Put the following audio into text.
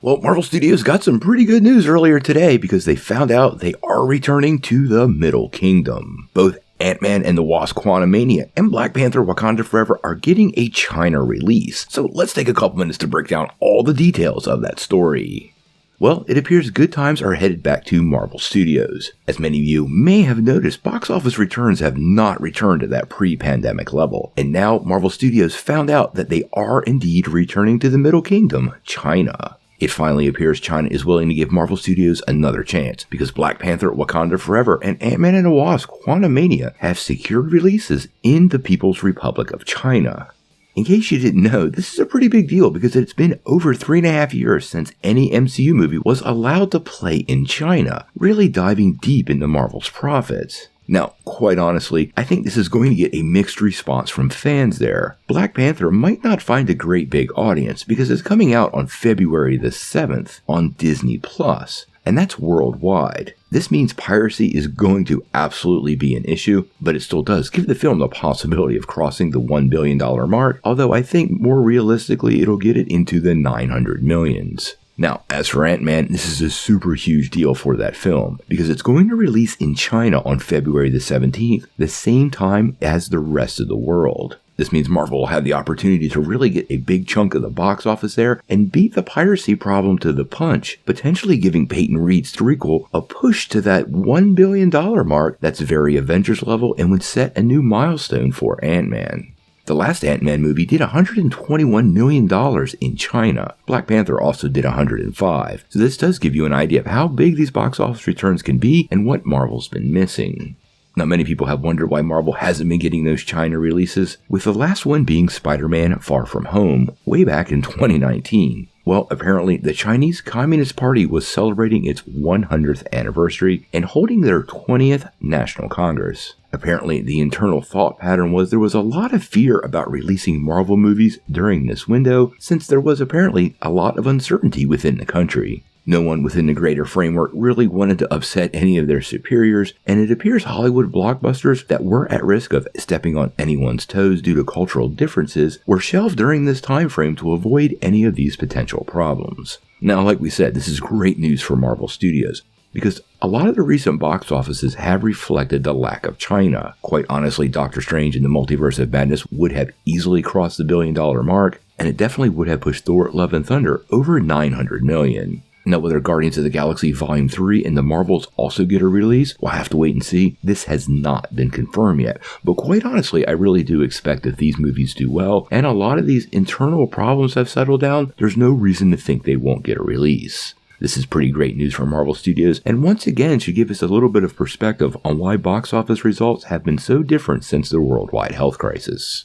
Well, Marvel Studios got some pretty good news earlier today because they found out they are returning to the Middle Kingdom. Both Antman and the Wasp Quantumania and Black Panther Wakanda Forever are getting a China release. So let's take a couple minutes to break down all the details of that story. Well, it appears good times are headed back to Marvel Studios. As many of you may have noticed, box office returns have not returned to that pre-pandemic level. And now Marvel Studios found out that they are indeed returning to the Middle Kingdom, China. It finally appears China is willing to give Marvel Studios another chance, because Black Panther Wakanda Forever and Antman and the Wasp Quantumania have secured releases in the People's Republic of China. In case you didn't know, this is a pretty big deal because it's been over 3.5 years since any MCU movie was allowed to play in China, really diving deep into Marvel's profits. Now, quite honestly, I think this is going to get a mixed response from fans there. Black Panther might not find a great big audience because it's coming out on February the 7th on Disney+, and that's worldwide. This means piracy is going to absolutely be an issue, but it still does give the film the possibility of crossing the $1 billion mark, although I think more realistically it'll get it into the 900 millions. Now, as for Antman, this is a super huge deal for that film, because it's going to release in China on February the 17th, the same time as the rest of the world. This means Marvel will have the opportunity to really get a big chunk of the box office there and beat the piracy problem to the punch, potentially giving Peyton Reed's threequel a push to that $1 billion mark that's very Avengers level and would set a new milestone for Antman. The last Ant-Man movie did $121 million in China. Black Panther also did $105, so this does give you an idea of how big these box office returns can be and what Marvel's been missing. Now, many people have wondered why Marvel hasn't been getting those China releases, with the last one being Spider-Man Far From Home, way back in 2019. Well, apparently the Chinese Communist Party was celebrating its 100th anniversary and holding their 20th National Congress. Apparently, the internal thought pattern was there was a lot of fear about releasing Marvel movies during this window, since there was apparently a lot of uncertainty within the country. No one within the greater framework really wanted to upset any of their superiors, and it appears Hollywood blockbusters that were at risk of stepping on anyone's toes due to cultural differences were shelved during this time frame to avoid any of these potential problems. Now, like we said, this is great news for Marvel Studios, because a lot of the recent box offices have reflected the lack of China. Quite honestly, Doctor Strange and the Multiverse of Madness would have easily crossed the $1 billion mark, and it definitely would have pushed Thor: Love and Thunder over 900 million. Now, whether Guardians of the Galaxy Volume 3 and the Marvels also get a release, we'll have to wait and see. This has not been confirmed yet, but quite honestly, I really do expect that these movies do well, and a lot of these internal problems have settled down. There's no reason to think they won't get a release. This is pretty great news for Marvel Studios, and once again should give us a little bit of perspective on why box office results have been so different since the worldwide health crisis.